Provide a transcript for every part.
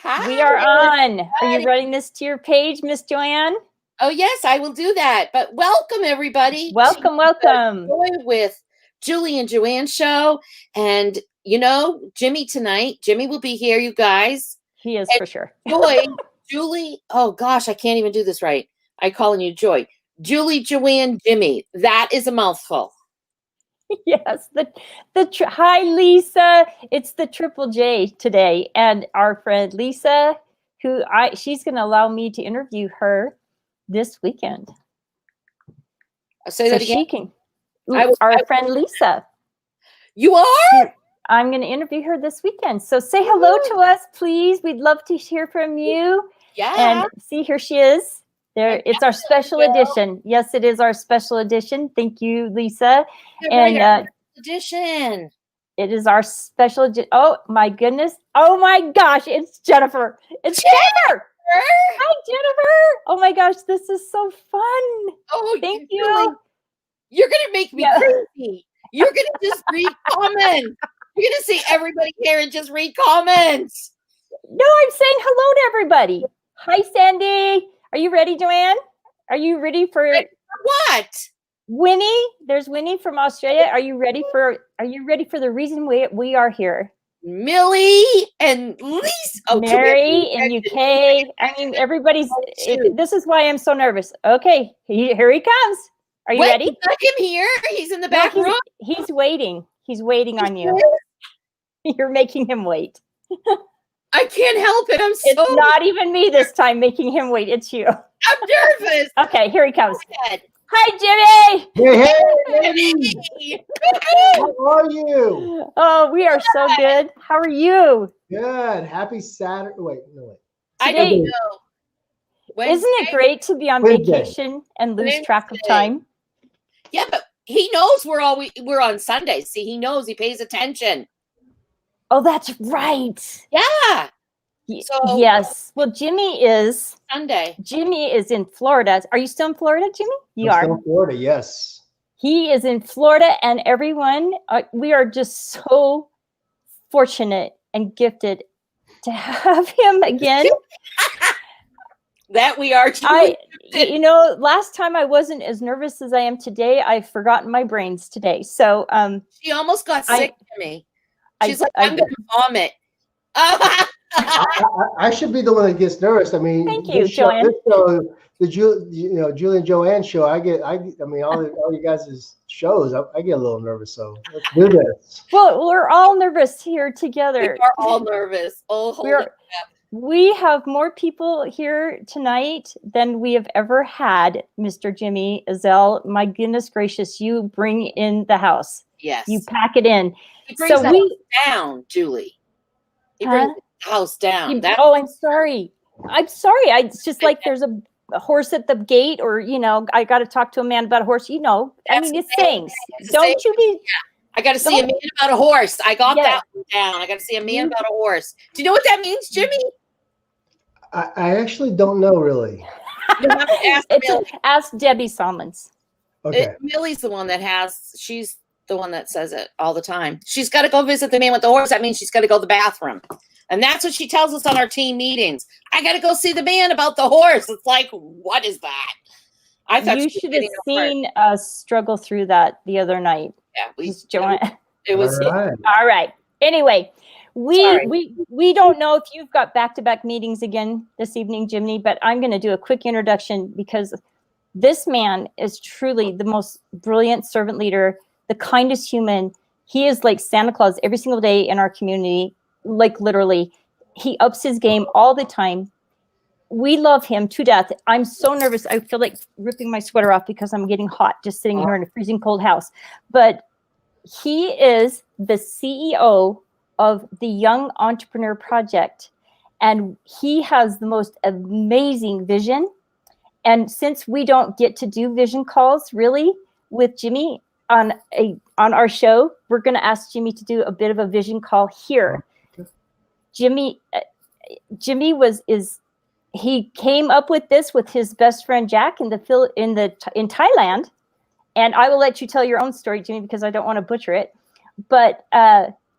Hi. We are on. Are you running this to your page, Miss Joanne? Oh, yes, I will do that. But welcome, everybody. Welcome. Joy with Julie and Joanne show. And, Jimmy tonight. Jimmy will be here, you guys. He is for sure. Joy, Julie. Oh, gosh, I can't even do this right. I'm calling you Joy. Julie, Joanne, Jimmy. That is a mouthful. Yes. Hi, Lisa. It's the Triple J today. And our friend Lisa, she's going to allow me to interview her this weekend. I'll say that again. She can. Our friend Lisa. You are? I'm going to interview her this weekend. So say hello to us, please. We'd love to hear from you. Yeah. And see, here she is. There, it's our special edition. Yes, it is our special edition. Thank you, Lisa. And edition. It is our special. Oh my goodness! Oh my gosh! It's Jennifer. It's Jennifer. Hi, Jennifer. Oh my gosh, this is so fun. Oh, thank you. You're gonna make me crazy. You're gonna just read comments. You're gonna see everybody here and just read comments. No, I'm saying hello to everybody. Hi, Sandy. Are you ready, Joanne? Are you ready for what? Winnie? There's Winnie from Australia. Are you ready for the reason we are here? Millie and Lisa. Oh, Mary in UK. I mean, everybody's. This is why I'm so nervous. Okay, here he comes. Are you ready? Is that him here? He's in the back room. He's waiting. He's waiting on you. You're making him wait. I can't help it. It's not even me this time making him wait. It's you. I'm nervous. Okay, here he comes. Hi, Jimmy. Hey, how are you? Oh, we are so good. How are you? Good. Happy Saturday. Wait. I don't know. Wednesday? Isn't it great to be on vacation and lose track of time? Yeah, but he knows we're on Sundays. See, he knows. He pays attention. Oh, that's right. Yeah. So yes. Well, Jimmy is Sunday. Jimmy is in Florida. Are you still in Florida, Jimmy? You are. Still in Florida, yes. He is in Florida, and everyone, we are just so fortunate and gifted to have him again. That we are. Last time I wasn't as nervous as I am today. I've forgotten my brains today. So she almost got sick to me. She's like, I'm going to vomit. I should be the one that gets nervous. I mean, thank you, Joanne. The Julie and Joanne show. I mean, all you guys' shows. I get a little nervous. So let's do this. Well, we're all nervous here together. We are all nervous. We have more people here tonight than we have ever had, Mr. Jimmy Ezzell. My goodness gracious, you bring in the house. Yes. You pack it in. He brings the house down, Julie. He brings the house down. I'm sorry. It's just like there's a horse at the gate, or, I got to talk to a man about a horse. I mean, it's things. Don't you be... Yeah. I got to see a man about a horse. I got that one down. I got to see a man about a horse. Do you know what that means, Jimmy? I actually don't know, really. You have to ask Debbie Salmons. Okay. Millie's the one she's the one that says it all the time. She's got to go visit the man with the horse. That means she's got to go to the bathroom. And that's what she tells us on our team meetings. I got to go see the man about the horse. It's like, what is that? I thought you should have seen us struggle through that the other night. Yeah, it was all right. Anyway, we don't know if you've got back-to-back meetings again this evening, Jimmy, but I'm going to do a quick introduction because this man is truly the most brilliant servant leader, the kindest human. He is like Santa Claus every single day in our community. Like literally, he ups his game all the time. We love him to death. I'm so nervous. I feel like ripping my sweater off because I'm getting hot just sitting here in a freezing cold house. But he is the CEO of the Young Entrepreneur Project. And he has the most amazing vision. And since we don't get to do vision calls really with Jimmy on our show, we're going to ask Jimmy to do a bit of a vision call here. Jimmy he came up with this with his best friend Jack in Thailand, and I will let you tell your own story, Jimmy, because I don't want to butcher it. But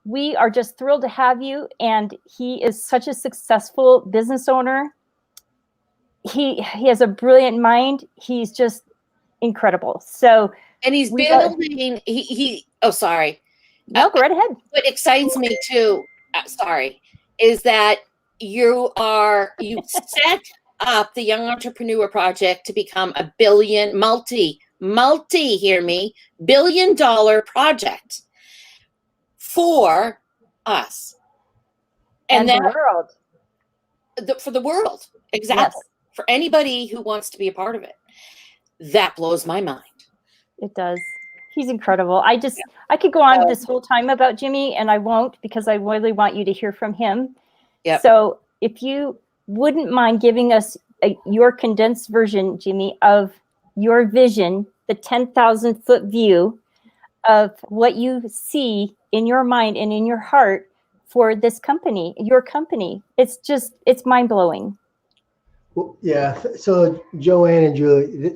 we are just thrilled to have you. And he is such a successful business owner. He has a brilliant mind. He's just incredible. So, and he's building. Sorry. No, go right ahead. What excites me too, is that you set up the Young Entrepreneur Project to become a hear me, $1 billion project for us. And the world. For the world. Exactly. Yes. For anybody who wants to be a part of it. That blows my mind. It does. He's incredible. I could go on this whole time about Jimmy, and I won't, because I really want you to hear from him. Yep. So if you wouldn't mind giving us your condensed version, Jimmy, of your vision, the 10,000 foot view of what you see in your mind and in your heart for this company, your company. It's mind blowing. Well, yeah. So Joanne and Julie,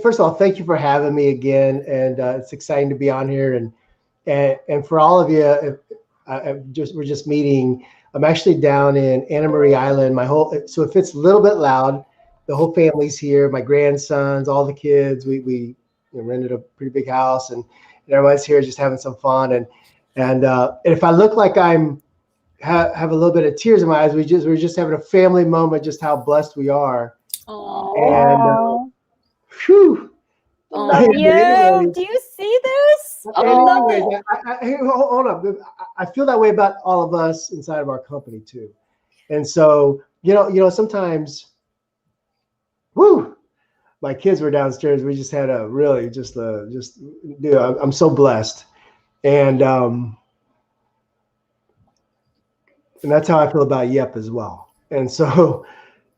first of all, thank you for having me again, and it's exciting to be on here. And for all of you, we're just meeting. I'm actually down in Anna Marie Island. So if it's a little bit loud, the whole family's here. My grandsons, all the kids. We rented a pretty big house, and everybody's here just having some fun. And if I look like have a little bit of tears in my eyes, we're just having a family moment, just how blessed we are. Oh, whew. Love you. Anyways, do you see this? Anyways, hold up. I feel that way about all of us inside of our company too. And so, sometimes, my kids were downstairs. We just had a really I'm so blessed. And that's how I feel about Yep as well. And so,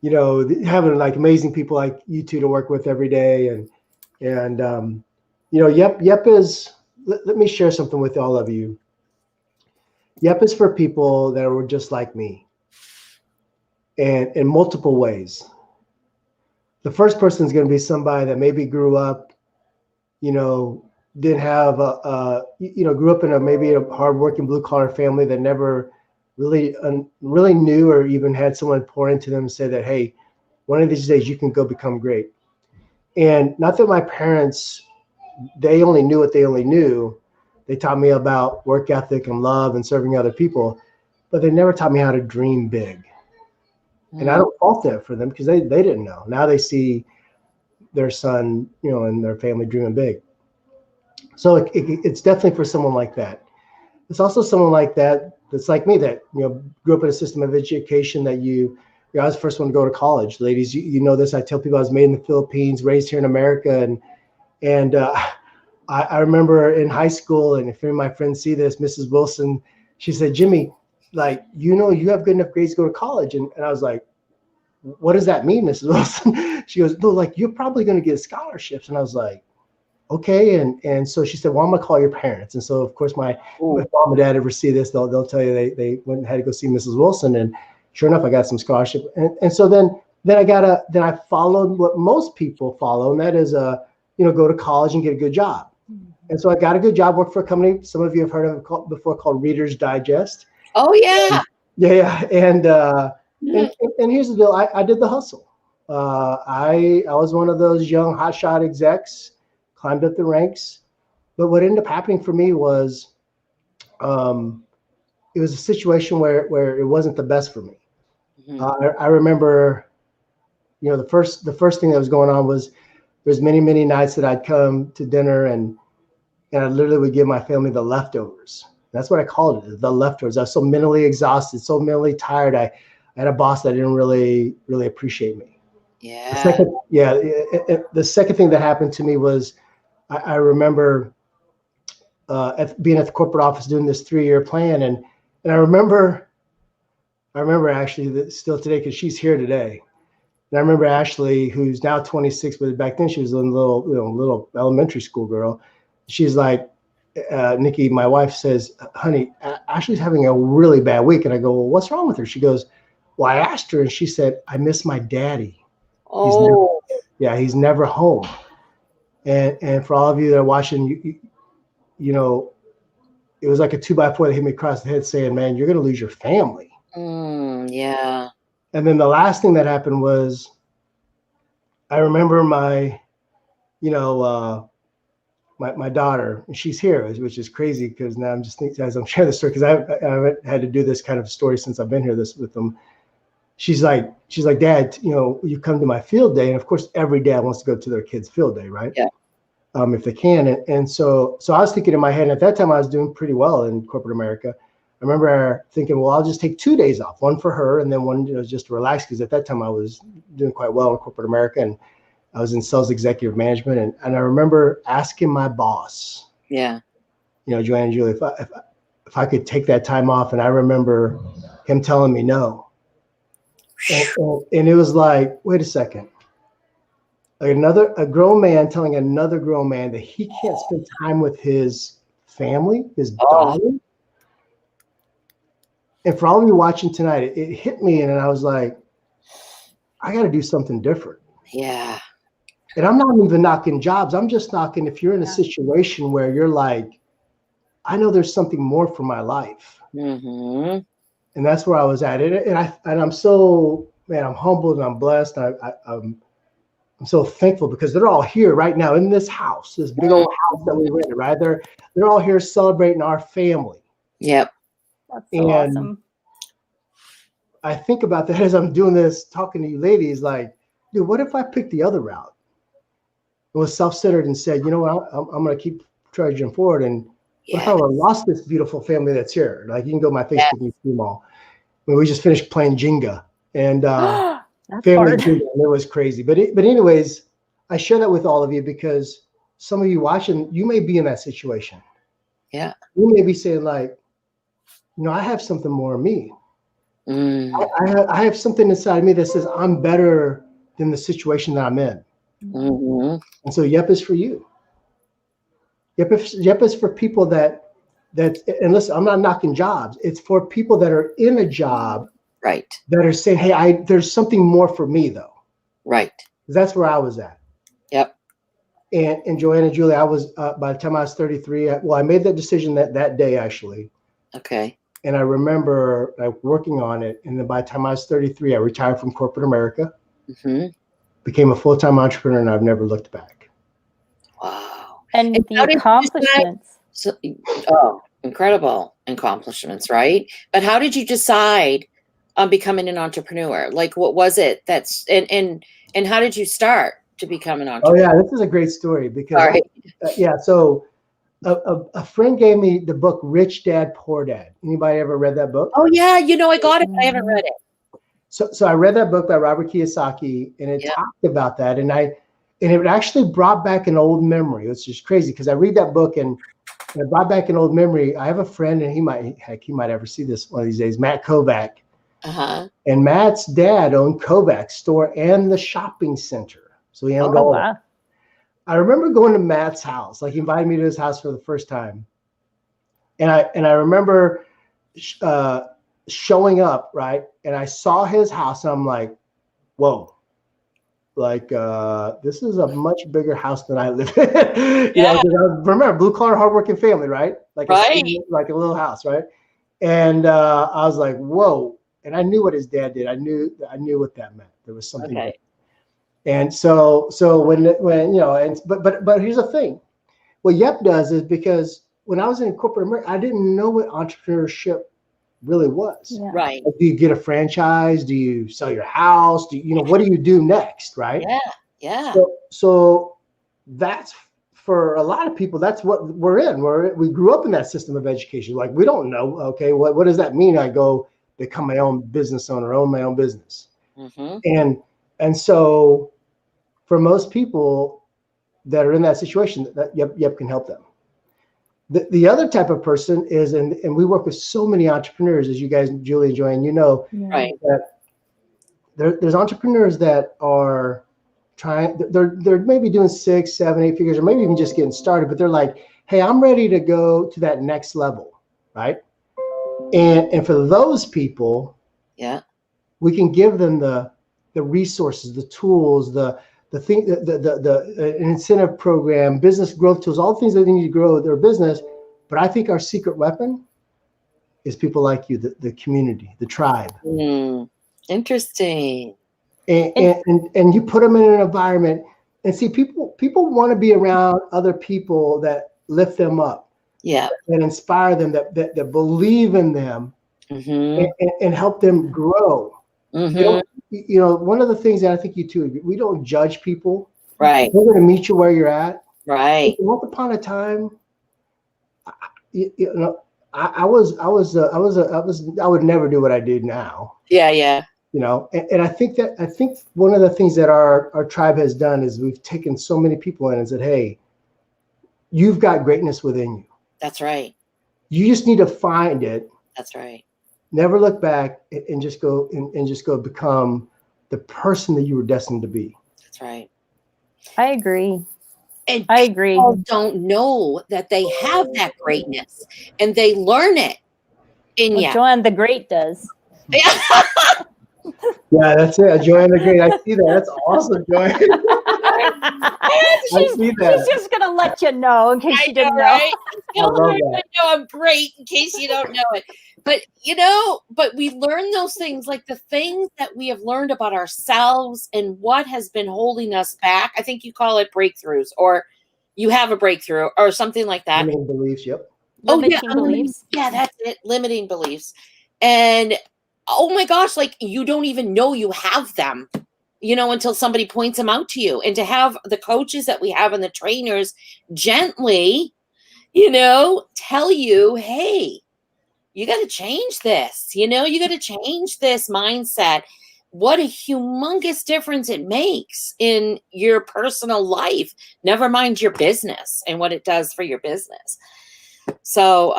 having like amazing people like you two to work with every day, and Yep is. Let me share something with all of you. Yep is for people that were just like me, and in multiple ways. The first person is going to be somebody that maybe grew up, didn't have grew up in maybe a hardworking blue collar family that never really knew or even had someone pour into them and say that, hey, one of these days you can go become great. And not that my parents, they only knew what they only knew. They taught me about work ethic and love and serving other people, but they never taught me how to dream big. And I don't fault that for them, because they didn't know. Now they see their son, and their family dreaming big. So it's definitely for someone like that. It's also someone like that that's like me, that grew up in a system of education that I was the first one to go to college. Ladies, you know this. I tell people I was made in the Philippines, raised here in America, and I remember in high school, and if any of my friends see this, Mrs. Wilson, she said, Jimmy, you have good enough grades to go to college. And I was like, what does that mean, Mrs. Wilson? She goes, no, you're probably going to get scholarships. And I was like, okay. And so she said, well, I'm going to call your parents. And so, of course, my mom and dad ever see this, they'll tell you they went and had to go see Mrs. Wilson. And sure enough, I got some scholarship. And so then I followed what most people follow, and that is, go to college and get a good job. And so I got a good job, worked for a company some of you have heard of it before, called Reader's Digest. Oh, yeah. Yeah. And here's the deal. I did the hustle. I was one of those young hotshot execs, climbed up the ranks. But what ended up happening for me was it was a situation where it wasn't the best for me. I remember, the first thing that was going on was there's many nights that I'd come to dinner and I literally would give my family the leftovers. That's what I called it, the leftovers. I was so mentally exhausted, so mentally tired. I had a boss that didn't really appreciate me. Yeah. The second thing that happened to me was I remember being at the corporate office doing this 3-year plan, and I remember Ashley that still today, because she's here today. And I remember Ashley, who's now 26, but back then she was a little elementary school girl. She's like, Nikki, my wife says, honey, Ashley's having a really bad week. And I go, well, what's wrong with her? She goes, well, I asked her, and she said, I miss my daddy. Oh. He's never home. And for all of you that are watching, it was like a 2x4 that hit me across the head saying, man, you're going to lose your family. Yeah. And then the last thing that happened was I remember my daughter, and she's here, which is crazy because now I'm just thinking as I'm sharing this story, because I haven't had to do this kind of story since I've been here with them. She's like, Dad, you come to my field day. And of course, every dad wants to go to their kid's field day, right? Yeah. If they can. And so I was thinking in my head, and at that time I was doing pretty well in corporate America. I remember thinking, well, I'll just take 2 days off, one for her and then one just to relax, because at that time I was doing quite well in corporate America and I was in sales executive management. And I remember asking my boss, Yeah, Joanne and Julie, if I could take that time off. And I remember him telling me no. And it was like, wait a second. Like a grown man telling another grown man that he can't spend time with his family, his daughter. And for all of you watching tonight, it hit me, and I was like, I got to do something different. Yeah. And I'm not even knocking jobs. I'm just knocking if you're in a situation where you're like, I know there's something more for my life. Mm-hmm. And that's where I was at. And I'm so, man, I'm humbled and I'm blessed. I'm so thankful because they're all here right now in this house, this big old house that we rented, right? They're all here celebrating our family. Yep. That's so awesome. I think about that as I'm doing this, talking to you ladies, like, dude, what if I picked the other route? It was self-centered and said, you know what, I'm going to keep trudging forward. And what if I would have lost this beautiful family that's here? Like, you can go to my Facebook and see them all. I mean, we just finished playing Jenga and family Jenga, and it was crazy. But anyways, I share that with all of you because some of you watching, you may be in that situation. Yeah. You may be saying like, I have something more in me. I have something inside of me that says I'm better than the situation that I'm in. Mm-hmm. And so YEP is for you. YEP is for people that, and listen, I'm not knocking jobs. It's for people that are in a job, right, that are saying, hey, there's something more for me though. Right. That's where I was at. Yep. And Joanne and Julie, I was, by the time I was 33, I made that decision that day actually. Okay. And I remember working on it. And then by the time I was 33, I retired from corporate America, became a full-time entrepreneur, and I've never looked back. Wow. And the accomplishments. Incredible accomplishments, right? But how did you decide on becoming an entrepreneur? Like, what was it and how did you start to become an entrepreneur? Oh, yeah, this is a great story because, so a friend gave me the book Rich Dad, Poor Dad. Anybody ever read that book? Oh yeah, I got it, but I haven't read it. So I read that book by Robert Kiyosaki, and it talked about that, and it actually brought back an old memory. It's just crazy because I read that book and it brought back an old memory. I have a friend, and he might ever see this one of these days, Matt Kovac. And Matt's dad owned Kovac's store and the shopping center, so he owned all that. I remember going to Matt's house, like he invited me to his house for the first time. And I remember showing up, right? And I saw his house and I'm like, whoa, like this is a much bigger house than I live in. Remember, blue collar, hardworking family, right? Like a little house, right? And I was like, whoa. And I knew what his dad did. I knew what that meant. There was something. Okay. And so when but here's the thing. What YEP does is because when I was in corporate America, I didn't know what entrepreneurship really was. Yeah. Right. Like, do you get a franchise? Do you sell your house? What do you do next? Right. Yeah. Yeah. So that's for a lot of people, that's what we're in. We grew up in that system of education. Like, we don't know, okay, what does that mean? I go become my own business owner, own my own business. And so for most people that are in that situation, that YEP can help them. The other type of person is, and we work with so many entrepreneurs, as you guys, Julie and Joanne, right, that there's entrepreneurs that are trying, they're maybe doing 6, 7, 8 figures, or maybe even just getting started, but they're like, hey, I'm ready to go to that next level, right? And for those people, we can give them the resources, the tools, the thing, the incentive program, business growth tools, all the things that they need to grow their business. But I think our secret weapon is people like you, the community, the tribe. Interesting. And you put them in an environment, and see, people want to be around other people that lift them up, that inspire them, that believe in them, and help them grow. You know, one of the things that I think you too, we don't judge people. Right. We're going to meet you where you're at. Right. Once upon a time, I would never do what I do now. Yeah. You know, and I think one of the things that our tribe has done is we've taken so many people in and said, hey, you've got greatness within you. That's right. You just need to find it. That's right. Never look back and just go become the person that you were destined to be. That's right. I agree. And I agree. People don't know that they have that greatness, and they learn it in you. Joanne the Great does. Yeah, that's it. Joanne the Great. I see that. That's awesome, Joanne. She's just gonna let you know in case you didn't know. Right? Know I'm great in case you don't know it. But but we learn those things, like the things that we have learned about ourselves and what has been holding us back. I think you call it breakthroughs, or you have a breakthrough or something like that. Limiting beliefs, yep. Limiting beliefs. Yeah, that's it. Limiting beliefs. And oh my gosh, like you don't even know you have them, until somebody points them out to you. And to have the coaches that we have and the trainers gently, tell you, hey, you got to change this, you got to change this mindset. What a humongous difference it makes in your personal life, never mind your business and what it does for your business. So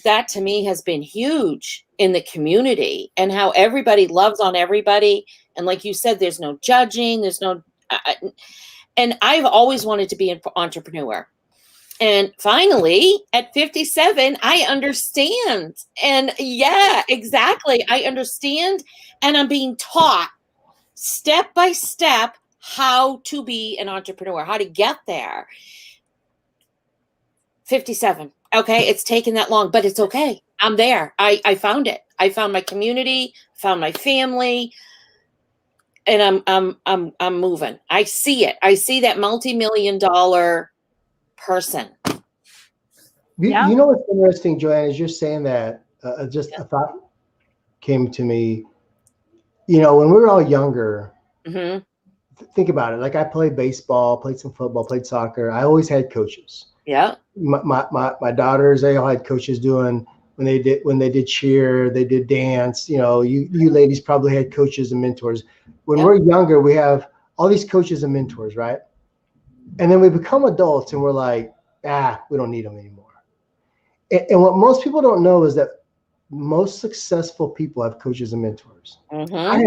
that to me has been huge in the community, and how everybody loves on everybody. And like you said, there's no judging, there's no, and I've always wanted to be an entrepreneur. And finally, at 57, I understand. And yeah, exactly. I understand. And I'm being taught step by step how to be an entrepreneur, how to get there. 57. Okay. It's taken that long, but it's okay. I'm there. I found it. I found my community, found my family, and I'm moving. I see it. I see that multi-million-dollar person. You know what's interesting, Joanne, is you're saying that, just a thought came to me. When we were all younger, think about it. Like I played baseball, played some football, played soccer. I always had coaches. Yeah. My daughters, they all had coaches doing when they did cheer, they did dance. You ladies probably had coaches and mentors. When we're younger, we have all these coaches and mentors, right? And then we become adults and we're like, we don't need them anymore. And what most people don't know is that most successful people have coaches and mentors. I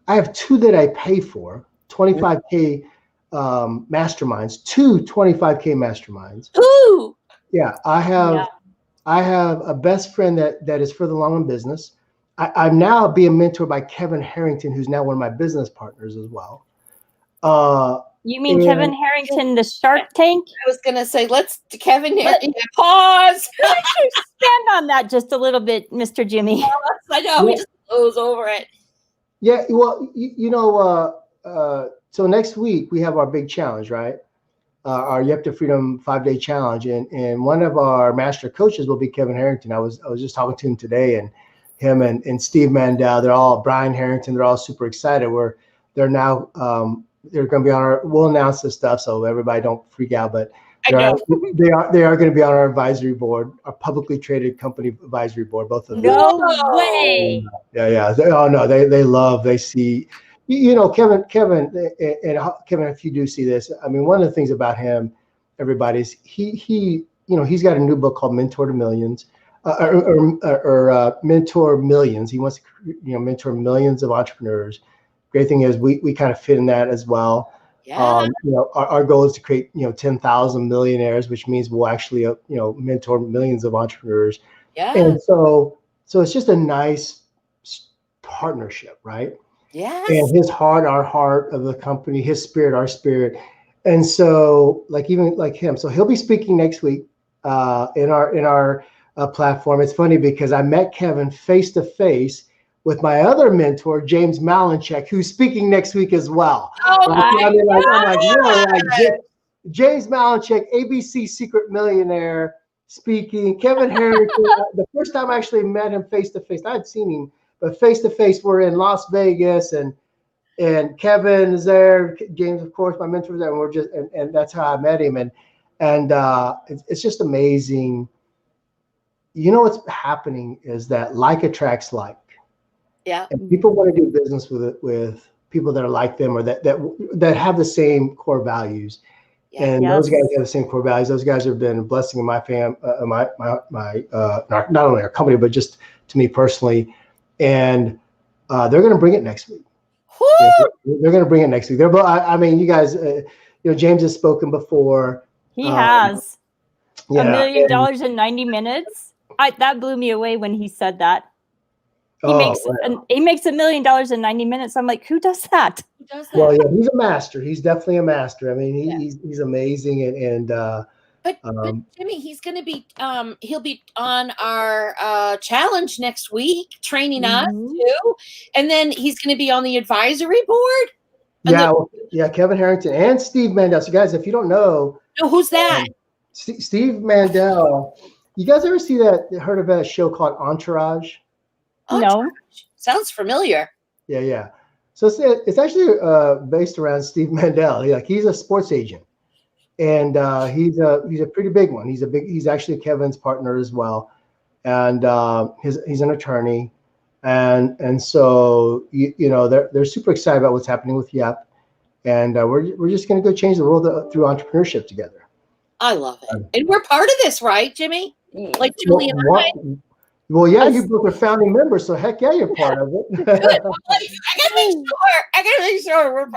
have two that I pay for, 25K masterminds, two 25K masterminds. Ooh. Yeah, I have a best friend that is further along in business. I'm now being mentored by Kevin Harrington, who's now one of my business partners as well. You mean Kevin Harrington, the Shark Tank? I was going to say, Kevin Harrington, pause. Stand on that just a little bit, Mr. Jimmy. I know, we just close over it. Yeah, well, so next week we have our big challenge, right? Our Yep to Freedom 5-day challenge. And one of our master coaches will be Kevin Harrington. I was just talking to him today, and him and Steve Mandel, Brian Harrington, they're all super excited. They're now, they're going to be on we'll announce this stuff so everybody don't freak out, but they are going to be on our advisory board, our publicly traded company advisory board, both of them. No way. Yeah. They see, Kevin, if you do see this, I mean, one of the things about him, everybody, is he's got a new book called Mentor to Millions, or Mentor Millions. He wants to, mentor millions of entrepreneurs. Great thing is we kind of fit in that as well. Yeah. Our goal is to create 10,000 millionaires, which means we'll actually mentor millions of entrepreneurs. Yeah. And so it's just a nice partnership, right? Yes. And his heart, our heart of the company, his spirit, our spirit. And so even like him, so he'll be speaking next week in our platform. It's funny because I met Kevin face to face with my other mentor, James Malanchik, who's speaking next week as well. Oh right? I'm like, God. James Malanchik, ABC Secret Millionaire, speaking. Kevin Harrington. The first time I actually met him face to face, I had seen him, but face to face, we're in Las Vegas, and Kevin is there. James, of course, my mentor, there, and we're just, and that's how I met him, and it's just amazing. You know what's happening is that like attracts like. Yeah. And people want to do business with people that are like them or that have the same core values. Yeah. And those guys have the same core values. Those guys have been a blessing in my not only our company, but just to me personally. And they're going to bring it next week. They're going to bring it next week. I mean, you guys, James has spoken before. He has. Yeah, $1 million in 90 minutes. That blew me away when he said that. He makes $1 million in 90 minutes. I'm like, who does that? Who does that? Well, yeah, he's a master. He's definitely a master. I mean, he's amazing. But Jimmy, he's going to be he'll be on our challenge next week, training us too, and then he's going to be on the advisory board. Kevin Harrington and Steve Mandel. So, guys, if you don't know, who's that? Steve Mandel. You guys ever heard of a show called Entourage? No. Sounds familiar. Yeah. So it's actually based around Steve Mandel. He's a sports agent, and he's a pretty big one. He's actually Kevin's partner as well, and he's an attorney, and so they're super excited about what's happening with Yep, and we're just going to go change the world through entrepreneurship together. I love it, and we're part of this, right, Jimmy? Like Julie and I. Well, yeah, you both are founding members, so heck yeah, you're part of it. Good. I gotta make sure.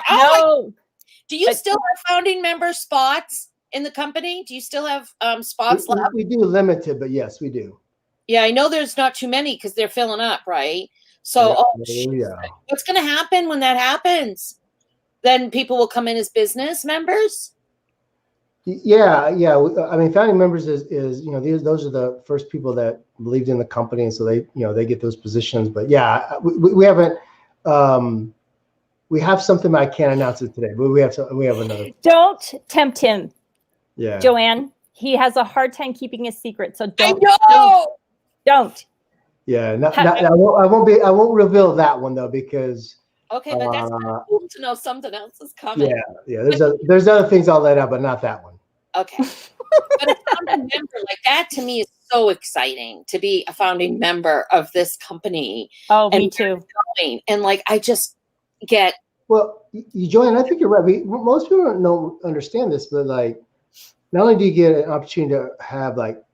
Do you still have founding member spots in the company? Do you still have spots left? We do limited, but yes, we do. Yeah, I know there's not too many because they're filling up, right? So, what's going to happen when that happens? Then people will come in as business members. Yeah. I mean, founding members is those are the first people that believed in the company, and so they get those positions. But yeah, we haven't. We have something, but I can't announce it today. But we have another. Don't tempt him. Yeah, Joanne, he has a hard time keeping a secret, so don't. Don't. Yeah, I won't reveal that one though, because. Okay, but that's cool to know something else is coming. Yeah. There's other things I'll let out, but not that one. Okay. But a founding member like that to me is so exciting to be a founding member of this company. Oh, me too. And I just get. Well, Joanne, I think you're right. Most people don't understand this, but not only do you get an opportunity to have like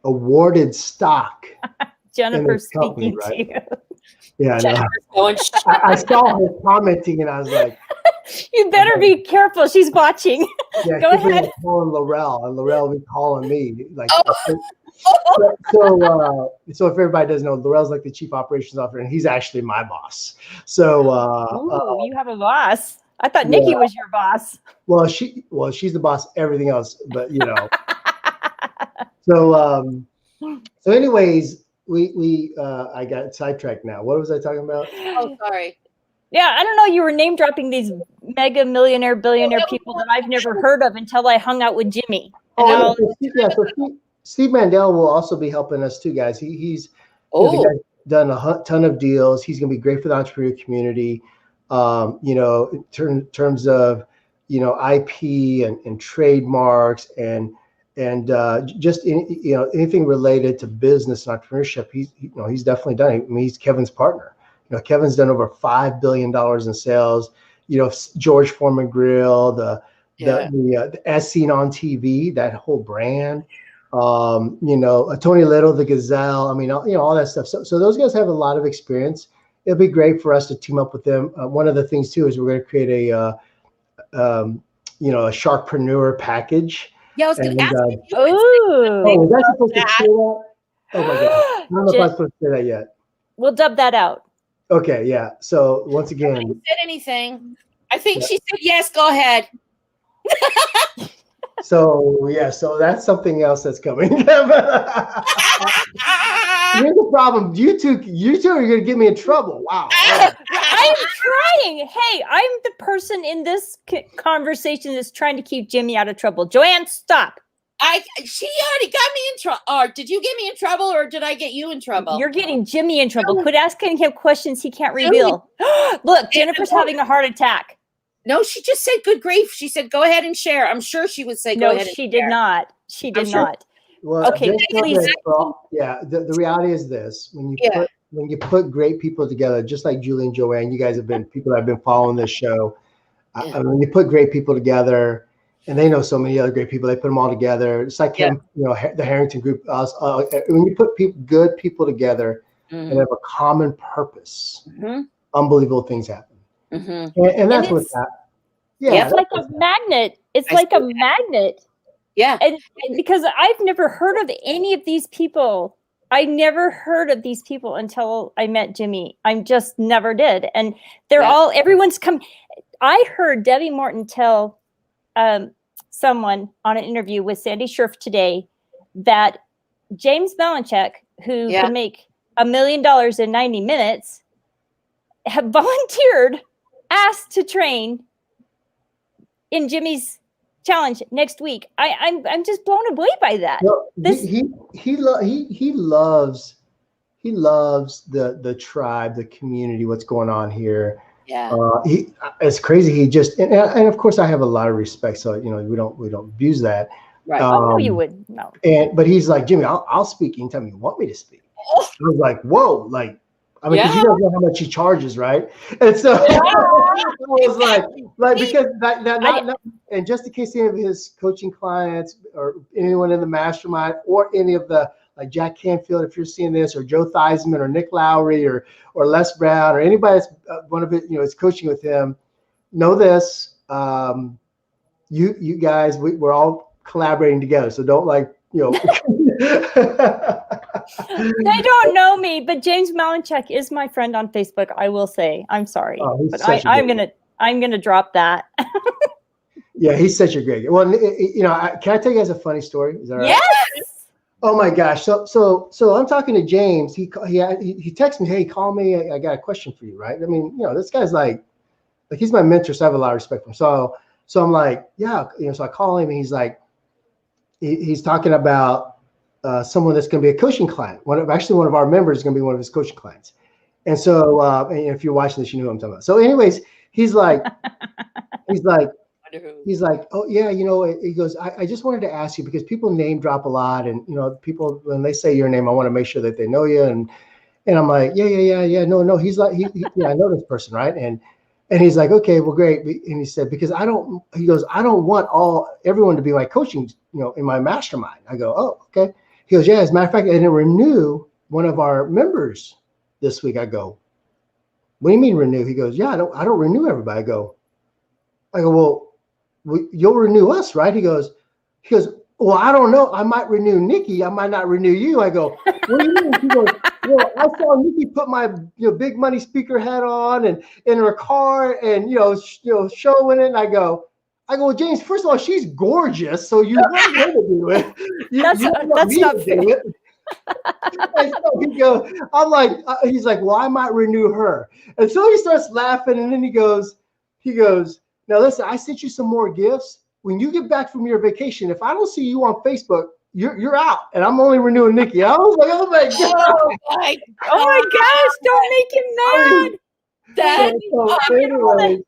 awarded stock. Jennifer speaking right? to you. Yeah, I saw her commenting, and I was like, "You better be careful. She's watching." Yeah, go ahead. Calling Laurel, and Laurel will be calling me. So if everybody doesn't know, Laurel's like the chief operations officer, and he's actually my boss. So you have a boss. I thought Nikki was your boss. Well, she's the boss. Everything else, but So anyways. I got sidetracked now. What was I talking about? Oh, sorry. Yeah, I don't know. You were name dropping these mega millionaire, billionaire people that I've never heard of until I hung out with Jimmy. So Steve Mandel will also be helping us too, guys. He's done a ton of deals. He's going to be great for the entrepreneur community. In terms of IP and trademarks and just anything related to business and entrepreneurship, he's definitely done it. I mean, he's Kevin's partner. Kevin's done over $5 billion in sales. George Foreman Grill, the As Seen on TV, that whole brand. Tony Little, the Gazelle. I mean, all that stuff. So those guys have a lot of experience. It'll be great for us to team up with them. One of the things too is we're going to create a Sharkpreneur package. Yeah, I was going to ask you. Was I supposed to say that? Oh my God. I don't know if I'm supposed to say that yet. We'll dub that out. Okay, yeah. So once again. Nobody said anything. I think she said yes, go ahead. So yeah, so that's something else that's coming. Here's the problem. You two are gonna get me in trouble. Wow. I'm trying. Hey, I'm the person in this conversation that's trying to keep Jimmy out of trouble. Joanne, stop. She already got me in trouble. Or did you get me in trouble, or did I get you in trouble? You're getting Jimmy in trouble. Quit asking him questions he can't reveal. Look, Jennifer's having a heart attack. No, she just said good grief. She said, go ahead and share. I'm sure she would say, go ahead and share. No, she did not. She did not. Well, okay, please. The reality is this: when you put great people together, just like Julie and Joanne, you guys have been people that have been following this show. When you put great people together, and they know so many other great people, they put them all together. It's like the Harrington Group. When you put good people together and have a common purpose, unbelievable things happen. And that's what that. Yeah, it's like a magnet. It's like a magnet. Yeah. And because I've never heard of any of these people. I never heard of these people until I met Jimmy. I just never did. And everyone's come. I heard Debbie Morton tell someone on an interview with Sandy Scherf today that James Malanchik, who can make $1 million in 90 minutes, have volunteered, asked to train in Jimmy's challenge next week. I'm just blown away by that. Well, he loves the tribe, the community, what's going on here. Yeah. It's crazy. He just and of course I have a lot of respect. So we don't abuse that. Right. No, you wouldn't. No. But he's like, Jimmy, I'll speak anytime you want me to speak. I was like, whoa, like. I mean, because you don't know how much he charges, right? And so I was like because that and just in case any of his coaching clients or anyone in the mastermind or any of the like Jack Canfield, if you're seeing this, or Joe Theismann or Nick Lowry or Les Brown or anybody that's one of it, is coaching with him, know this. You guys, we're all collaborating together. So don't They don't know me, but James Malanchik is my friend on Facebook. I will say, I'm sorry, but I'm gonna drop that. Yeah, he's such a great guy. Well, can I tell you guys a funny story? Is that right? Yes. Oh my gosh! So I'm talking to James. He texts me, hey, call me. I got a question for you, right? I mean, this guy's like he's my mentor, so I have a lot of respect for him. So I'm like, yeah, so I call him, and he's like, he's talking about someone that's going to be a coaching client. One of our members is going to be one of his coaching clients. And so, and if you're watching this, you know what I'm talking about. So anyways, he's like, oh yeah, he goes, I just wanted to ask you, because people name drop a lot, and people, when they say your name, I want to make sure that they know you. And I'm like, yeah. No. He's like, I know this person, right? And he's like, okay, well, great. And he said, because I don't want everyone to be my coaching, in my mastermind. I go, oh, okay. He goes, yeah, as a matter of fact, I didn't renew one of our members this week. I go, what do you mean renew? He goes, yeah, I don't renew everybody. I go, well, you'll renew us, right? He goes, well, I don't know. I might renew Nikki. I might not renew you. I go, what do you mean? He goes, well, I saw Nikki put my big money speaker hat on and in her car and showing it. And I go, well, James, first of all, she's gorgeous, so you want her to do it. That's not fair. And so he's like, well, I might renew her. And so he starts laughing, and then he goes, now listen, I sent you some more gifts. When you get back from your vacation, if I don't see you on Facebook, you're out, and I'm only renewing Nikki. I was like, oh my god, oh my gosh, don't make him mad.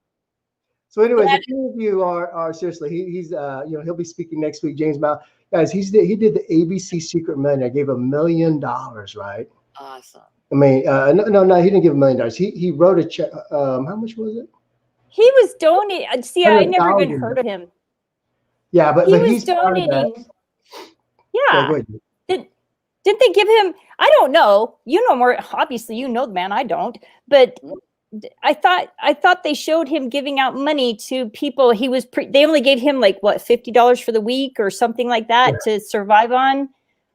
So anyways, a few of you are seriously, he's he'll be speaking next week. James Mal, guys, he did the ABC Secret Millionaire. Gave $1 million, right? Awesome. I mean, no, he didn't give $1 million. He wrote a check. How much was it? He was donating. See, I never even heard of him. Yeah, but he's donating. Yeah. Didn't they give him? I don't know. You know more. Obviously, you know the man. I don't. But I thought they showed him giving out money to people. He was they only gave him like what, $50 for the week or something like that to survive on.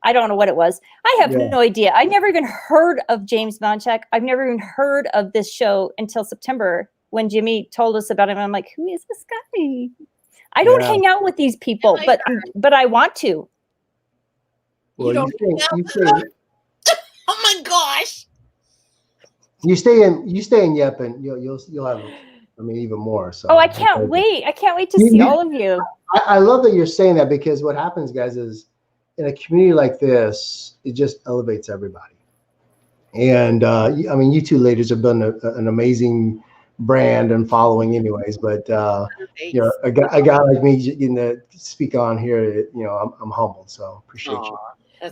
I don't know what it was. I have no idea. I never even heard of James Malanchik. I've never even heard of this show until September when Jimmy told us about him. I'm like, who is this guy? I don't hang out with these people, but I want to. Well, you stay, oh my gosh. You stay in Yep, and you'll have, I mean, even more. So. Oh, I can't wait! I can't wait to see all of you. I love that you're saying that, because what happens, guys, is in a community like this, it just elevates everybody. And I mean, you two ladies have done an amazing brand and following, anyways. But you know, a guy like me getting to speak on here, you know, I'm humbled. So appreciate you.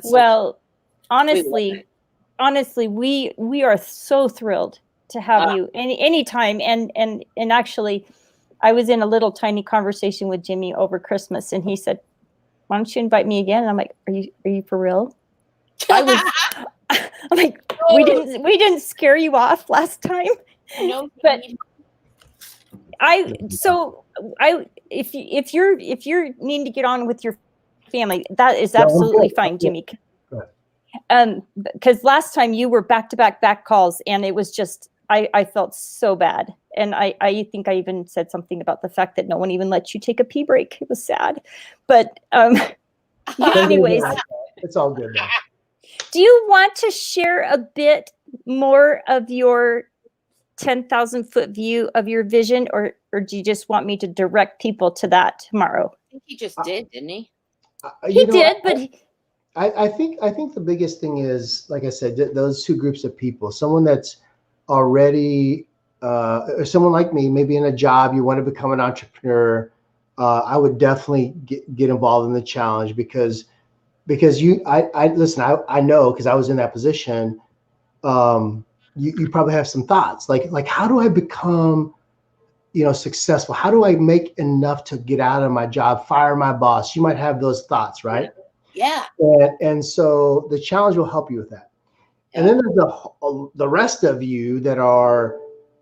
Well, honestly, we are so thrilled to have you anytime. And actually, I was in a little tiny conversation with Jimmy over Christmas, and he said, "Why don't you invite me again?" And I'm like, "Are you for real?" I'm like, we didn't scare you off last time. No, but if you're needing to get on with your family, that is absolutely fine, Jimmy. Because last time you were back calls, and it was just, I felt so bad. And I think I even said something about the fact that no one even let you take a pee break. It was sad. But anyways, it's all good now. Do you want to share a bit more of your 10,000-foot view of your vision, or do you just want me to direct people to that tomorrow? I think he just did, didn't he? He did, but I think the biggest thing is, like I said, those two groups of people. Someone that's already, or someone like me, maybe in a job, you want to become an entrepreneur. I would definitely get involved in the challenge, because listen, I know, because I was in that position. You probably have some thoughts like how do I become, you know, successful? How do I make enough to get out of my job, fire my boss? You might have those thoughts, right? Yeah. And so the challenge will help you with that. Yeah. And then there's the rest of you that are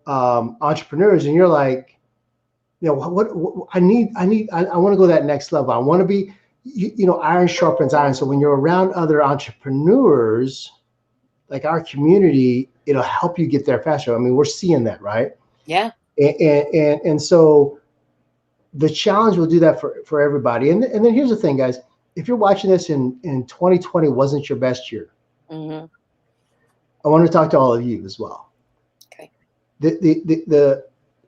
entrepreneurs, and you're like, you know, what I want to go that next level. I want to be, you know, iron sharpens iron. So when you're around other entrepreneurs, like our community, it'll help you get there faster. I mean, we're seeing that, right? Yeah. And so the challenge will do that for everybody. And then here's the thing, guys. If you're watching this in 2020 wasn't your best year, I want to talk to all of you as well. Okay.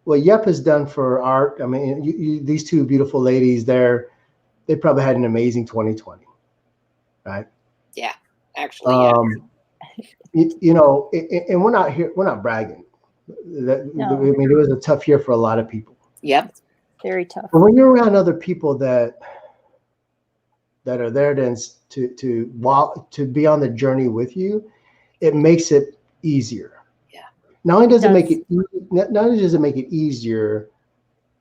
What Yep has done for art, I mean, these two beautiful ladies, they probably had an amazing 2020, right? Yeah, actually, yeah. You know, and we're not bragging. No. I mean, it was a tough year for a lot of people. Yep. Very tough. But when you're around other people that are there to be on the journey with you, it makes it easier. Yeah. Not only does it make it easier,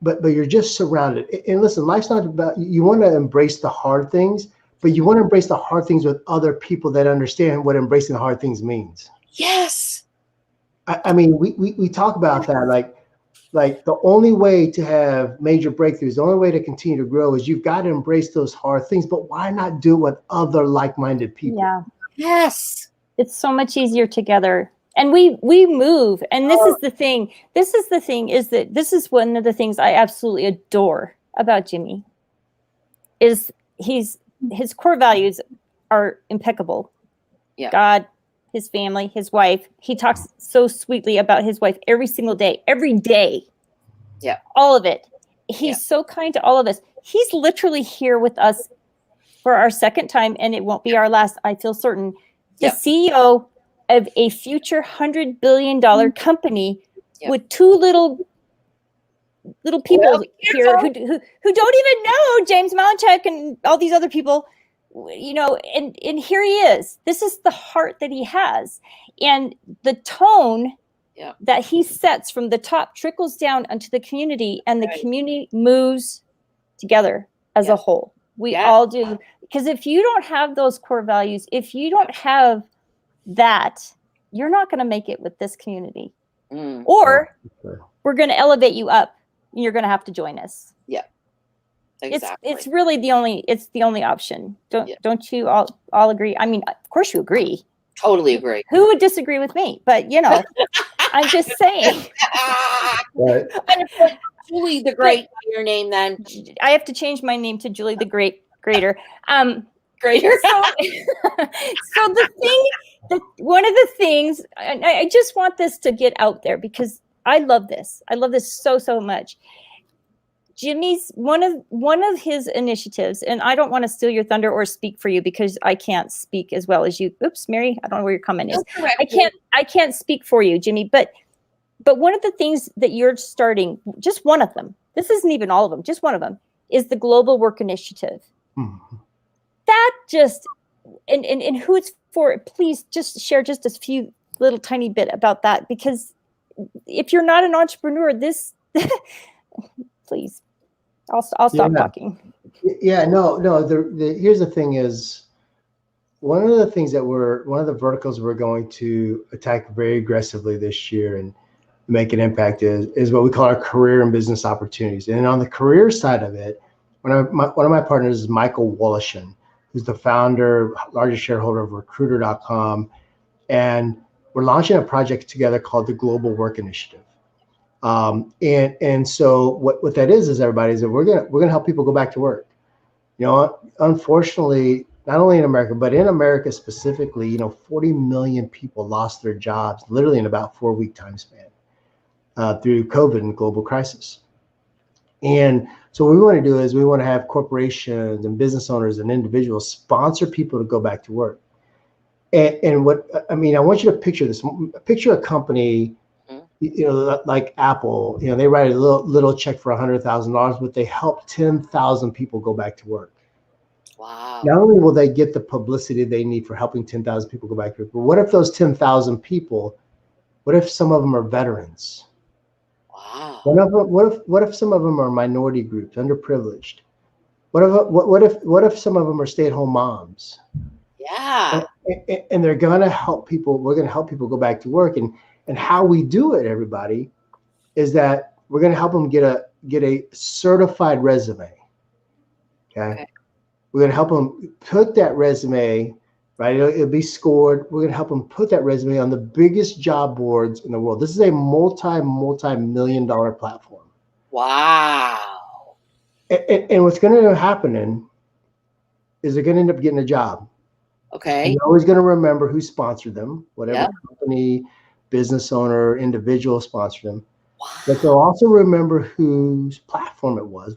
but you're just surrounded. And listen, life's not about, you want to embrace the hard things, but you want to embrace the hard things with other people that understand what embracing the hard things means. Yes. I mean, we talk about that, like the only way to have major breakthroughs, the only way to continue to grow is you've got to embrace those hard things, but why not do it with other like-minded people? Yeah. Yes. It's so much easier together. And we move. And this is the thing. This is one of the things I absolutely adore about Jimmy is his core values are impeccable. Yeah. God, his family, his wife. He talks so sweetly about his wife every single day, every day. Yeah. All of it. He's so kind to all of us. He's literally here with us for our second time, and it won't be our last, I feel certain. The CEO of a future $100 billion company with two little people here who don't even know James Malanchik and all these other people, you know, and here he is. This is the heart that he has. And the tone that he sets from the top trickles down onto the community, and the community moves together as a whole. We all do. Because if you don't have those core values, if you don't have that, you're not going to make it with this community. Or we're going to elevate you up, and you're going to have to join us. Yeah. Exactly. It's really the only option. Don't you all agree? I mean, of course you agree. Totally agree. Who would disagree with me? But you know, I'm just saying. Right. Julie the Great by your name then. I have to change my name to Julie the Greater. Greater. So one of the things, I just want this to get out there because I love this. I love this so much. Jimmy's one of his initiatives, and I don't want to steal your thunder or speak for you because I can't speak as well as you. Oops, Mary, I don't know where your comment is. I can't speak for you, Jimmy, but one of the things that you're starting, just one of them, this isn't even all of them, just one of them, is the Global Work Initiative. Mm-hmm. That just, and who it's for, please just share just a few little tiny bit about that, because if you're not an entrepreneur, this, please, I'll stop talking. Yeah, no. Here's the thing is, one of the verticals we're going to attack very aggressively this year and make an impact is what we call our career and business opportunities. And on the career side of it, one of my partners is Michael Woloshin, who's the founder, largest shareholder of Recruiter.com. And we're launching a project together called the Global Work Initiative. And so what that is everybody, is that we're gonna help people go back to work. Unfortunately, not only in America, but in America specifically, 40 million people lost their jobs literally in about 4-week time span through COVID and global crisis. And so what we want to do is we want to have corporations and business owners and individuals sponsor people to go back to work. And what I want you to picture this. Picture a company, like Apple. They write a little check for $100,000, but they help 10,000 people go back to work. Wow. Not only will they get the publicity they need for helping 10,000 people go back to work, but what if those 10,000 people, what if some of them are veterans? Wow. What if some of them are minority groups, underprivileged? What if some of them are stay-at-home moms? Yeah. And they're gonna help people. We're gonna help people go back to work, and how we do it, everybody, is that we're gonna help them get a certified resume. Okay. We're gonna help them put that resume, right? It'll be scored. We're gonna help them put that resume on the biggest job boards in the world. This is a multi-million-dollar platform. Wow. And what's going to end up happening is they're going to end up getting a job. Okay. And you're always going to remember who sponsored them, whatever company, business owner, individual sponsored them. Wow. But they'll also remember whose platform it was,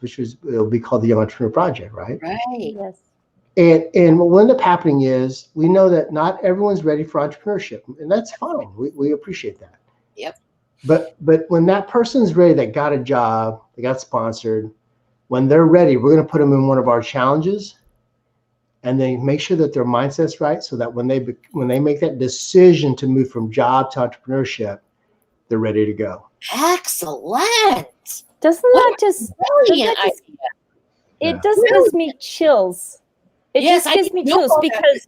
it'll be called the Young Entrepreneur Project, right? Right. Yes. And what will end up happening is we know that not everyone's ready for entrepreneurship, and that's fine. We appreciate that. Yep. But when that person's ready, that got a job, they got sponsored, when they're ready, we're going to put them in one of our challenges, and then make sure that their mindset's right, so that when they make that decision to move from job to entrepreneurship, they're ready to go. Excellent. Doesn't that just brilliant idea? It doesn't give me chills. It just gives me chills because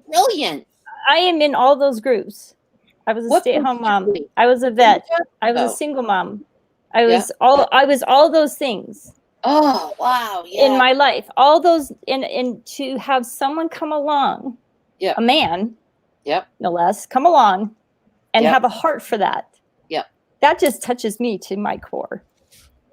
brilliant. I am in all those groups. I was a stay-at-home mom. I was a vet. I was a single mom. I was all those things. Oh, wow. Yeah. In my life. All those, and to have someone come along, a man, no less, come along and have a heart for that. That just touches me to my core.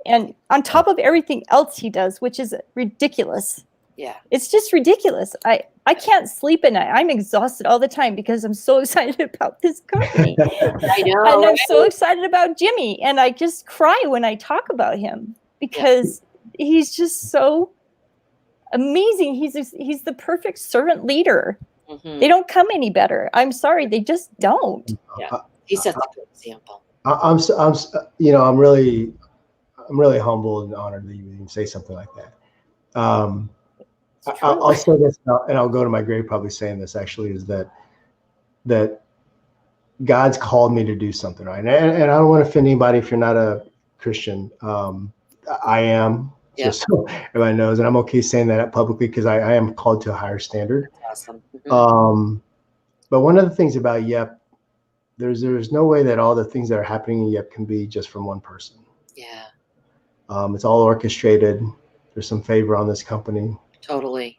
And on top of everything else he does, which is ridiculous. Yeah. It's just ridiculous. I can't sleep at night. I'm exhausted all the time because I'm so excited about this company. I know. And I'm so excited about Jimmy. And I just cry when I talk about him because he's just so amazing. He's the perfect servant leader. Mm-hmm. They don't come any better. I'm sorry. They just don't. Yeah. He sets a good example. I'm really humbled and honored that you even say something like that. I'll say this, and I'll go to my grave probably saying this, actually, is that God's called me to do something, right? And I don't want to offend anybody if you're not a Christian. I am, just so everybody knows, and I'm okay saying that publicly because I am called to a higher standard. That's awesome. Mm-hmm. But one of the things about YEP, there's no way that all the things that are happening in YEP can be just from one person. Yeah. It's all orchestrated. There's some favor on this company. Totally.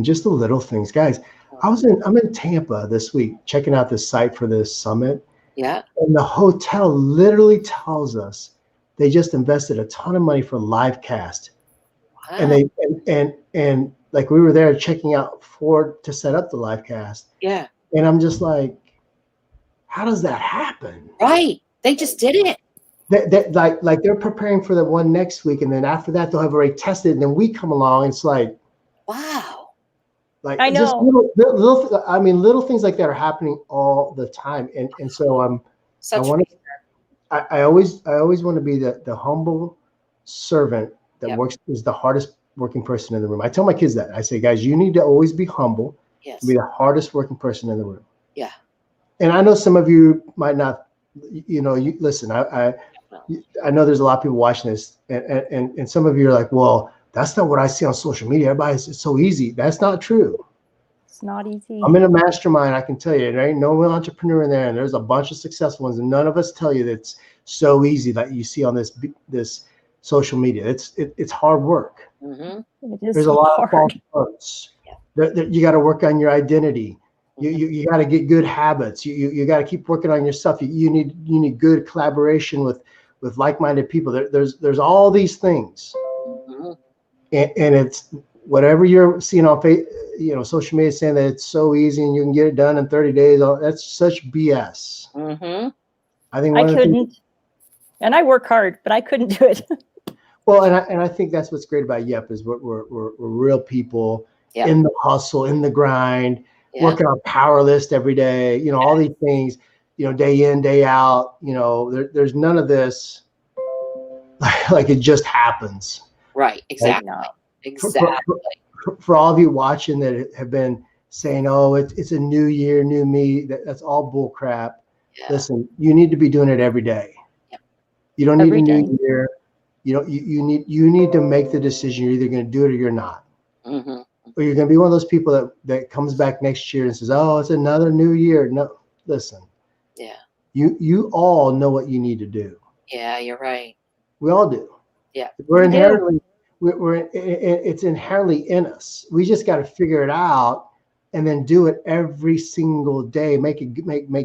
Just the little things, guys. I'm in Tampa this week checking out the site for this summit. Yeah. And the hotel literally tells us they just invested a ton of money for live cast. Wow. And they and like we were there checking out to set up the live cast. Yeah. And I'm just like, how does that happen? Right. They just did it. Like they're preparing for the one next week, and then after that they'll have already tested, and then we come along. And it's like, wow. Like I know. just little things like that are happening all the time. And so I always want to be the humble servant that is the hardest working person in the room. I tell my kids that. I say, guys, you need to always be humble. Yes. To be the hardest working person in the room. Yeah. And I know some of you might not, you listen, I know there's a lot of people watching this, and some of you are like, well, that's not what I see on social media. It's so easy. That's not true. It's not easy. I'm in a mastermind. I can tell you, there ain't no real entrepreneur in there, and there's a bunch of successful ones, and none of us tell you that it's so easy that you see on this social media. It's hard work. Mm-hmm. There's a lot of false starts. Yeah. You got to work on your identity. You got to get good habits. You got to keep working on yourself. You need good collaboration with like-minded people. There's all these things, mm-hmm. and it's whatever you're seeing on social media saying that it's so easy and you can get it done in 30 days. That's such BS. Mm-hmm. I think I couldn't, and I work hard, but I couldn't do it. Well, and I think that's what's great about YEP is we're real people in the hustle, in the grind. Yeah. Working on power list every day, all these things, day in, day out, there's none of this like it just happens. Right. Exactly. No. Exactly. For all of you watching that have been saying, oh, it's a new year, new me, that's all bull crap. Yeah. Listen, you need to be doing it every day. Yep. You don't need a new year. You need to make the decision. You're either going to do it or you're not. Mm-hmm. Or you're going to be one of those people that comes back next year and says, oh, it's another new year. No, listen. Yeah. You all know what you need to do. Yeah, you're right. We all do. Yeah. It's inherently in us. We just got to figure it out and then do it every single day. Make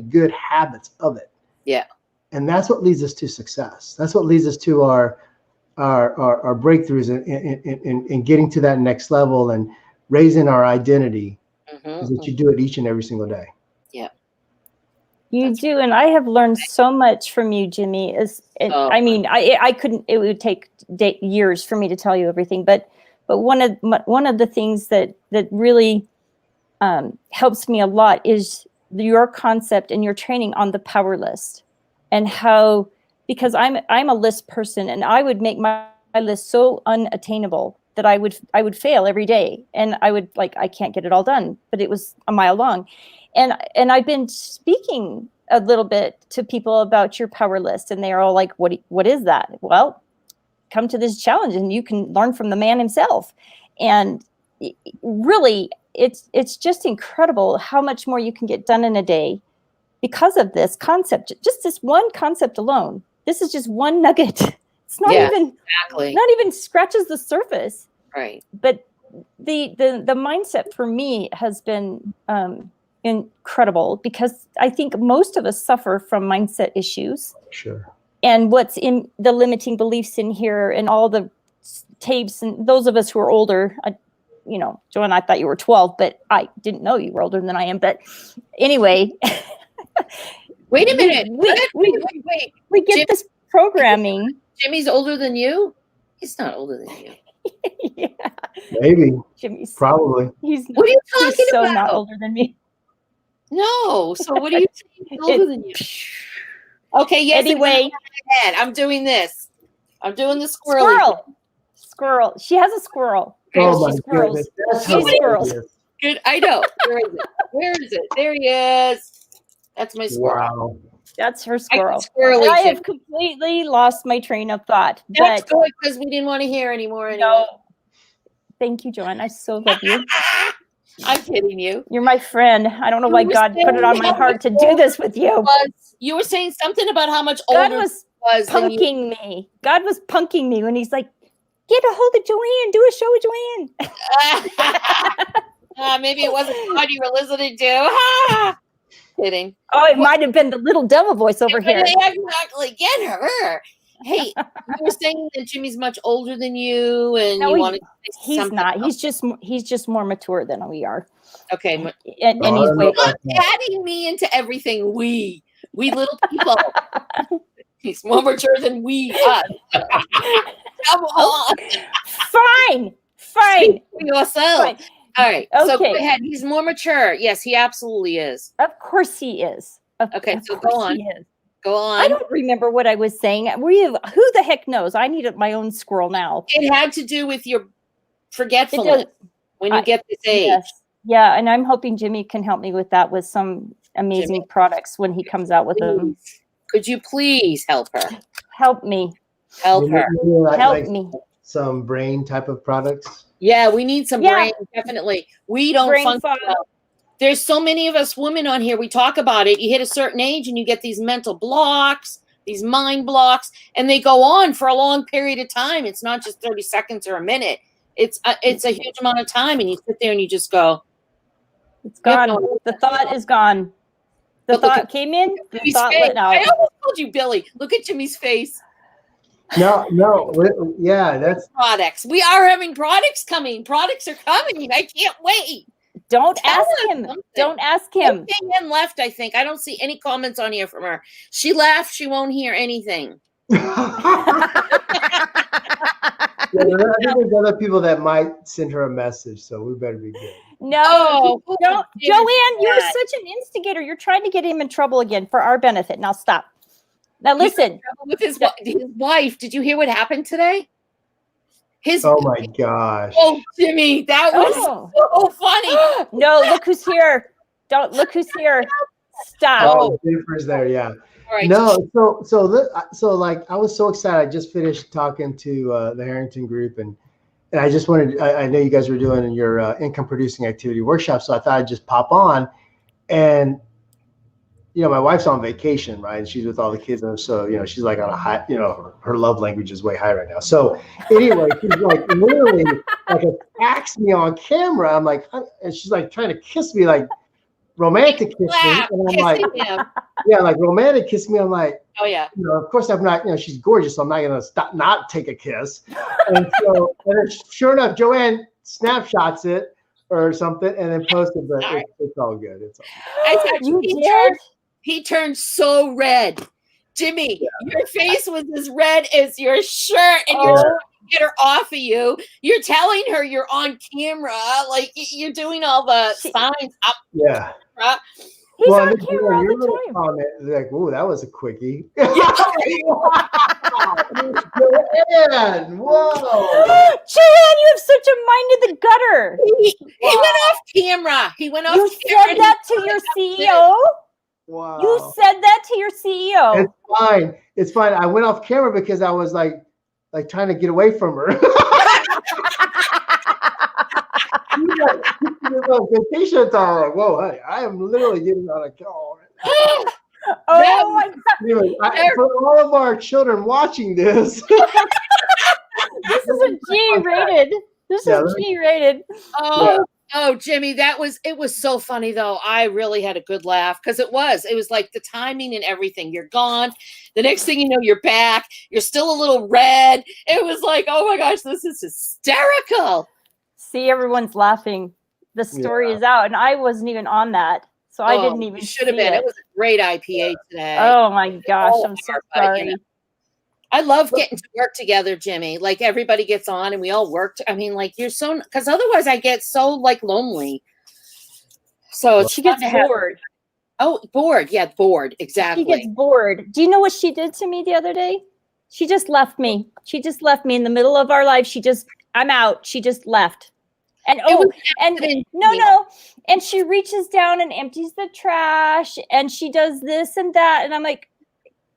good habits of it. Yeah. And that's what leads us to success. That's what leads us to our breakthroughs in getting to that next level and raising our identity. Mm-hmm. Is that you do it each and every single day. Yeah. You do, and I have learned so much from you, Jimmy. I couldn't. It would take years for me to tell you everything, but one of the things that really helps me a lot is your concept and your training on the power list, and how, because I'm a list person, and I would make my list so unattainable that I would fail every day, and I can't get it all done, but it was a mile long. And I've been speaking a little bit to people about your power list, and they're all like, what is that? Well, come to this challenge and you can learn from the man himself. And really, it's just incredible how much more you can get done in a day because of this concept, just this one concept alone. This is just one nugget. It's not not even scratches the surface. Right. But the mindset for me has been incredible, because I think most of us suffer from mindset issues. Sure. And what's in the limiting beliefs in here and all the tapes, and those of us who are older, Joanne, I thought you were 12, but I didn't know you were older than I am. But anyway. Wait a minute. Wait. We get this programming. Jimmy's older than you? He's not older than you. Yeah. Maybe. Jimmy's probably. What are you talking about? So not older than me. No. So what are you saying? He's older than you? Okay. Yes. Anyway, I'm doing this. I'm doing the squirrel. She has a squirrel. Oh my goodness. Squirrels. Good. I know. Where is it? There he is. That's my squirrel. Wow. That's her squirrel. I have completely lost my train of thought. That's good, because we didn't want to hear anymore. Anyway. No. Thank you, Joanne. I so love you. I'm kidding you. You're my friend. I don't know why God put it on my heart to do this with you. You were saying something about how much older God was punking me. God was punking me when he's like, get a hold of Joanne. Do a show with Joanne. Maybe it wasn't God you were listening to. Kidding. Oh, it might have been the little devil voice over here. Exactly. Get her. Hey, you were saying that Jimmy's much older than you, and No, you wanted to say he's something not. else. He's just more mature than we are. Okay. And he's way. Not adding me into everything. We little people. He's more mature than we us. Come on. Fine. Speak for yourself. Fine. All right. Okay. So go ahead. He's more mature. Yes, he absolutely is. Of course he is. Okay, so go on. Go on. I don't remember what I was saying. Who the heck knows? I need my own squirrel now. It had to do with your forgetfulness when you get this age. Yes. Yeah, and I'm hoping Jimmy can help me with that with some amazing products when he comes out with them. Could you please help her? Help me. Help her. Help me. Some brain type of products. Yeah, we need some brain, definitely. We don't function well. There's so many of us women on here. We talk about it. You hit a certain age and you get these mental blocks, these mind blocks, and they go on for a long period of time. It's not just 30 seconds or a minute. It's a huge amount of time, and you sit there and you just go. It's gone. The thought is gone. The thought came in. The thought went out. I almost told you, Billy. Look at Jimmy's face. No, yeah, that's products. We are having products coming. Products are coming. I can't wait. Don't ask him. Don't ask him. Joanne left, I think. I don't see any comments on here from her. She left. She won't hear anything. I think there's other people that might send her a message, so we better be good. No, don't. Joanne, you're such an instigator. You're trying to get him in trouble again for our benefit. Now stop. Now listen. With his wife, did you hear what happened today? Oh my gosh. Oh, Jimmy, that was so funny. No, look who's here. Don't look who's here. Stop. Oh, Jennifer's there, yeah. Right. No, so like I was so excited. I just finished talking to the Harrington group, and I just wanted. I know you guys were doing your income producing activity workshop, so I thought I'd just pop on. And my wife's on vacation, right? And she's with all the kids, and so she's like on a high. Her love language is way high right now. So anyway, she's like literally like attacks me on camera. I'm like, and she's like trying to kiss me, like romantic kiss me, and I'm like, yeah, like romantic kiss me. I'm like, oh yeah. Of course I'm not. She's gorgeous, so I'm not gonna not take a kiss. And so, and then sure enough, Joanne snapshots it or something, and then posts it. But it's all good. It's all good. He turned so red. Jimmy, your face was as red as your shirt, and you're trying to get her off of you. You're telling her you're on camera, like you're doing all the signs up. Yeah. He's on camera all the time. Comment like, "Ooh, that was a quickie." Joanne, whoa! Joanne, you have such a mind in the gutter. He went off camera. He went off. You said that to your CEO. Wow. You said that to your CEO. It's fine. It's fine. I went off camera because I was like trying to get away from her. Vacation time. Like, whoa, honey, I am literally getting on a call right now. Oh my God. Anyway, for all of our children watching this. This is a G-rated. This is G-rated. Oh, Jimmy, it was so funny though. I really had a good laugh because it was like the timing and everything. You're gone. The next thing you know, you're back. You're still a little red. It was like, oh my gosh, this is hysterical. See, everyone's laughing. The story is out, and I wasn't even on that, so I didn't even. Should have been. It was a great IPA today. Oh my gosh, I'm so sorry. I love getting to work together, Jimmy. Like everybody gets on and we all work. I mean, like you're so, because otherwise I get so like lonely. So she gets bored. Bored. Yeah, bored. Exactly. She gets bored. Do you know what she did to me the other day? She just left me. She just left me in the middle of our life. I'm out. She just left. And no. And she reaches down and empties the trash and she does this and that. And I'm like,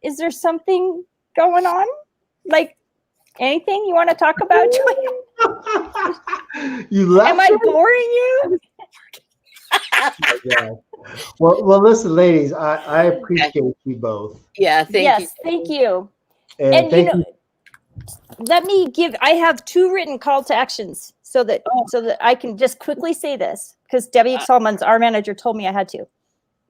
is there something going on? Like anything you want to talk about, Joanne? You left. Am I boring you? Yeah. Well, listen, ladies, I appreciate you both. Yeah, thank you. Thank you. And thank you. Let me I have 2 written call to actions so that I can just quickly say this because Debbie Solomons, our manager, told me I had to.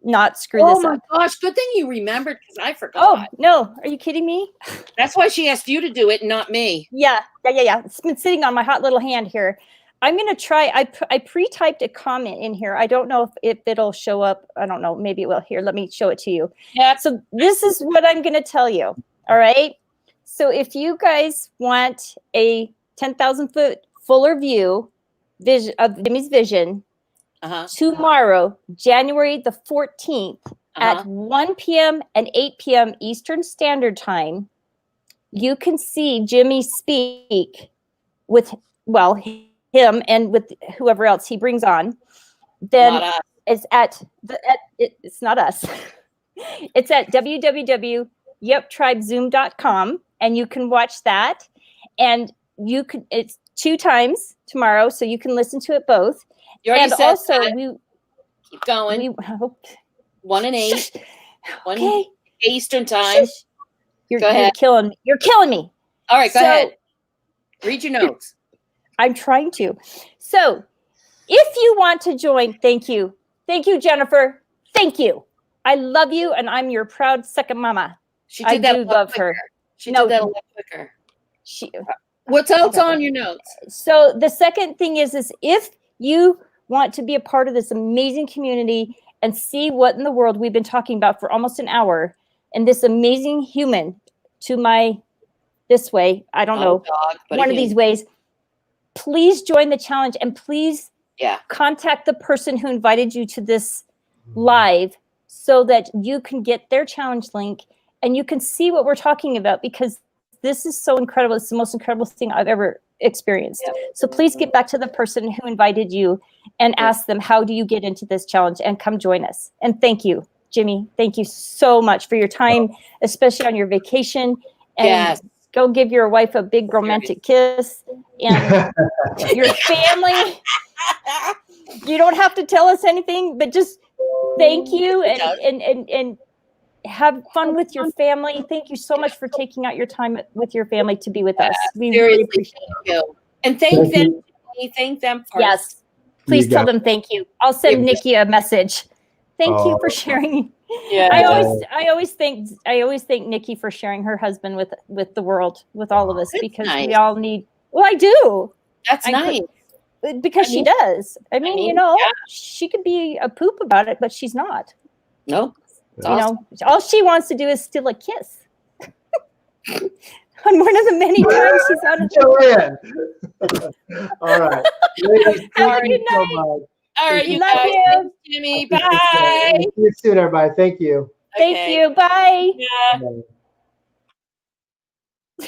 not screw this up. Oh my gosh, good thing you remembered because I forgot. Oh, no. Are you kidding me? That's why she asked you to do it, not me. Yeah. It's been sitting on my hot little hand here. I'm going to try. I pre-typed a comment in here. I don't know if it'll show up. I don't know. Maybe it will. Here, let me show it to you. Yeah. So this is what I'm going to tell you. All right. So if you guys want a 10,000 foot fuller view of Jimmy's vision, tomorrow, January the 14th at 1 p.m. and 8 p.m. Eastern Standard Time, you can see Jimmy speak with, well, him and with whoever else he brings on. Then it's it's not us. It's at www.yeptribezoom.com, and you can watch that. And you could, it's 2 times tomorrow, so you can listen to it both. You already and said also that. we Keep going. 1 and 8. Okay. Eastern time. You're killing me. You're killing me. All right, go ahead. Read your notes. I'm trying to. So if you want to join, thank you. Thank you, Jennifer. Thank you. I love you, and I'm your proud second mama. She did that. I do love her. She did that a lot quicker. She. What's else on your notes? So the second thing is if you want to be a part of this amazing community and see what in the world we've been talking about for almost an hour, and this amazing human to my this way, I don't know, one of these ways, please join the challenge, and please contact the person who invited you to this live so that you can get their challenge link and you can see what we're talking about, because this is so incredible. It's the most incredible thing I've ever experienced. So please get back to the person who invited you and ask them, how do you get into this challenge, and come join us. And thank you, Jimmy. Thank you so much for your time, especially on your vacation. And go give your wife a big romantic kiss. And your family, you don't have to tell us anything, but just thank you and have fun with your family. Thank you so much for taking out your time with your family to be with us. We really appreciate it. And thank them. Thank them first. Yes. Please tell them thank you. I'll send Nikki a message. Thank you for sharing. Yeah. I always thank Nikki for sharing her husband with the world, with all of us, because we all need. Well, I do. That's nice. Because she does. I mean, you know, she could be a poop about it, but she's not. Nope. You know, all she wants to do is steal a kiss. On one of the many times she's on. Joanne. All right. Have a good night. All right, you love you, Jimmy. Bye. See you soon, everybody. Thank you. Thank you. Bye. Yeah.